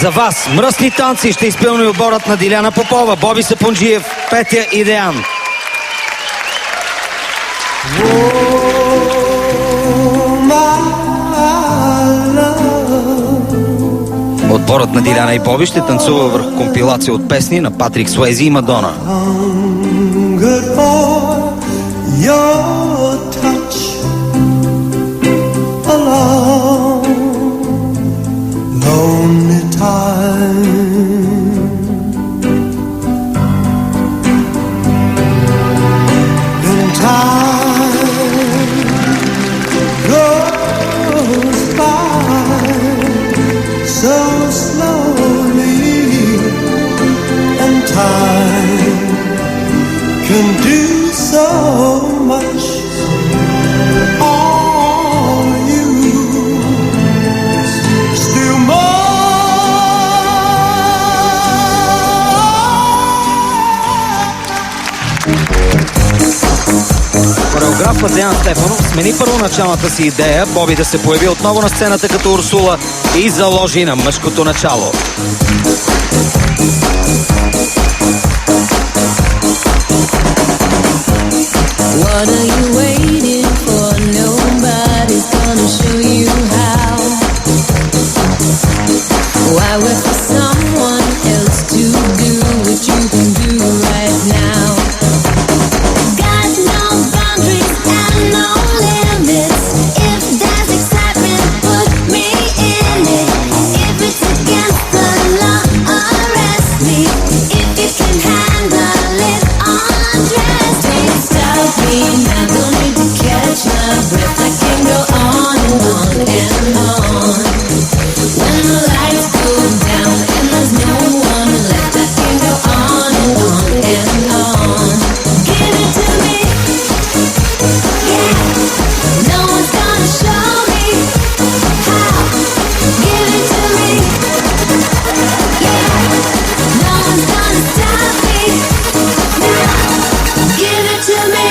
За вас мръсни танци ще изпълни отборът на Диляна Попова, Боби Сапунджиев, Петя и Деян. Отборът на Диляна и Боби ще танцува върху компилация от песни на Патрик Суейзи и Мадона. Can do so much on you, still Хореографът Деян Стефанов смени първоначалната си идея Боби да се появи отново на сцената като Урсула и заложи на мъжкото начало. What are you waiting for? Nobody's gonna show you how. Why wait for someone else to do what you can do right now? Got no boundaries and no limits. If there's excitement, put me in it. If it's against the law, arrest me. If you can handle it, undress me. Stop me now, don't need to catch my breath. I can go on and on and on. When the lights go down and there's no one left, I can go on and on and on. Give it to me, yeah. No one's gonna show me how. Give it to me, yeah. No one's gonna stop me now. Give it to me.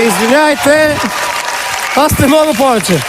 Извиняйте, аз не мога повече.